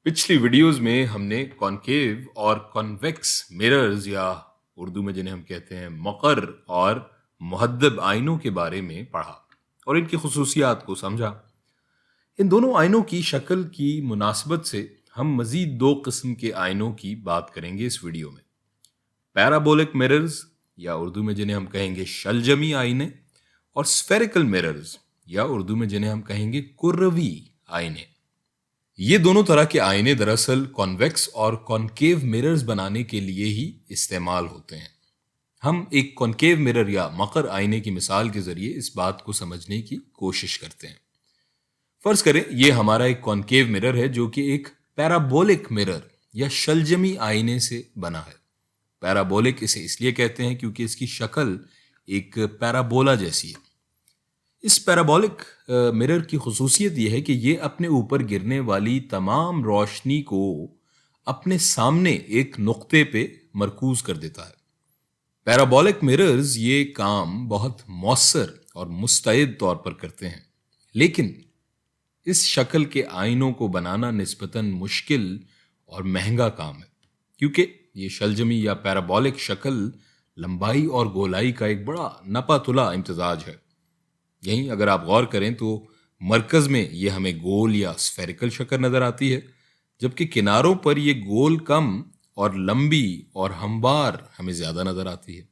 पिछली वीडियोस में हमने कॉनकेव और कॉन्वेक्स मिरर्स या उर्दू में जिन्हें हम कहते हैं मकर और मुहद्दब आइनों के बारे में पढ़ा और इनकी खसूसियात को समझा। इन दोनों आइनों की शक्ल की मुनासबत से हम मजीद दो किस्म के आइनों की बात करेंगे इस वीडियो में। पैराबोलिक मिरर्स या उर्दू में जिन्हें हम कहेंगे शलजमी आईने, और स्फेरिकल मिरर्स या उर्दू में जिन्हें हम कहेंगे कुर्रवी आईने। ये दोनों तरह के आईने दरअसल कॉन्वेक्स और कॉनकेव मिरर्स बनाने के लिए ही इस्तेमाल होते हैं। हम एक कॉनकेव मिरर या मकर आईने की मिसाल के जरिए इस बात को समझने की कोशिश करते हैं। फर्ज करें ये हमारा एक कॉनकेव मिरर है जो कि एक पैराबोलिक मिरर या शलजमी आईने से बना है। पैराबोलिक इसे इसलिए कहते हैं क्योंकि इसकी शक्ल एक पैराबोला जैसी है। इस पैराबोलिक मिरर की खुसूसियत यह है कि ये अपने ऊपर गिरने वाली तमाम रोशनी को अपने सामने एक नुक्ते पे मरकूज कर देता है। पैराबोलिक मिरर्स ये काम बहुत मौसर और मुस्तैद तौर पर करते हैं, लेकिन इस शक्ल के आईनों को बनाना निस्बतन मुश्किल और महंगा काम है, क्योंकि ये शलजमी या पैराबोलिक शक्ल लंबाई और गोलाई का एक बड़ा नपा तुला इम्तजाज है। यहीं अगर आप गौर करें तो मरकज में ये हमें गोल या स्फेरिकल शक्ल नजर आती है, जबकि किनारों पर ये गोल कम और लंबी और हमवार हमें ज्यादा नजर आती है।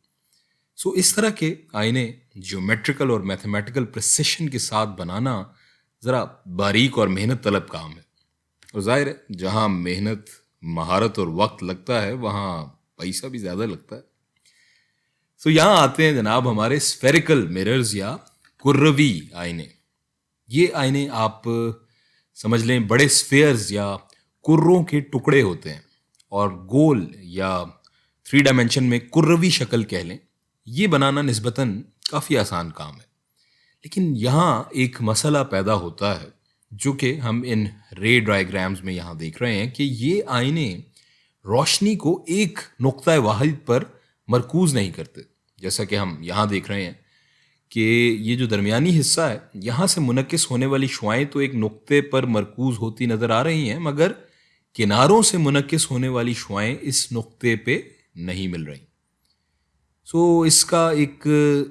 सो इस तरह के आईने ज्योमेट्रिकल और मैथमेटिकल प्रिसिशन के साथ बनाना जरा बारीक और मेहनत तलब काम है, और जाहिर है जहां मेहनत, महारत और वक्त लगता है वहां पैसा भी ज्यादा लगता है। सो यहां आते हैं जनाब हमारे स्फेरिकल मिरर्स या कुर्रवी आईने। ये आईने आप समझ लें बड़े स्फेयर्स या कुर्रों के टुकड़े होते हैं, और गोल या 3 डायमेंशन में कुर्रवी शक्ल कह लें, ये बनाना निस्बतन काफ़ी आसान काम है। लेकिन यहाँ एक मसला पैदा होता है जो कि हम इन रे डायग्राम्स में यहाँ देख रहे हैं कि ये आईने रोशनी को एक नुक्ता वाहिद पर मरकूज नहीं करते। जैसा कि हम यहाँ देख रहे हैं कि ये जो दरमियानी हिस्सा है, यहाँ से मुनक्किस होने वाली शुआएं तो एक नुक्ते पर मरकूज होती नज़र आ रही हैं, मगर किनारों से मुनक्किस होने वाली शुआएं इस नुक्ते पे नहीं मिल रही। सो इसका एक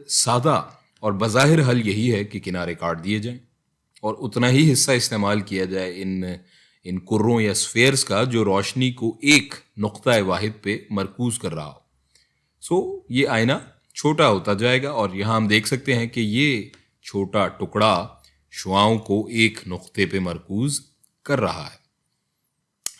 सादा और बज़ाहिर हल यही है कि किनारे काट दिए जाएं और उतना ही हिस्सा इस्तेमाल किया जाए इन कुर्रों या स्फेयर्स का जो रोशनी को एक नुक्ता वाहिद पे मरकूज कर रहा हो। सो ये आईना छोटा होता जाएगा, और यहाँ हम देख सकते हैं कि ये छोटा टुकड़ा शुआओं को एक नुक्ते पे मरकूज कर रहा है।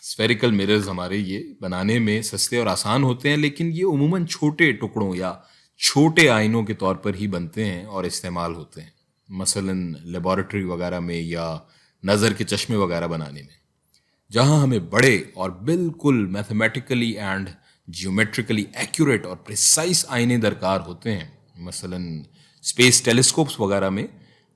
स्फेरिकल मिरर्स हमारे ये बनाने में सस्ते और आसान होते हैं, लेकिन ये उमूमन छोटे टुकड़ों या छोटे आईनों के तौर पर ही बनते हैं और इस्तेमाल होते हैं, मसलन लेबॉरेटरी वगैरह में या नज़र के चश्मे वगैरह बनाने में, जहाँ हमें बड़े और बिल्कुल मैथमेटिकली एंड जियोमेट्रिकली एक्यूरेट और प्रिसाइज आईने दरकार होते हैं। मसलन स्पेस टेलीस्कोप्स वगैरह में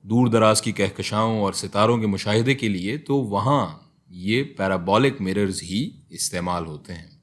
दूर दराज की कहकशाओं और सितारों के मुशाहिदे के लिए तो वहाँ ये पैराबोलिक मिरर्स ही इस्तेमाल होते हैं।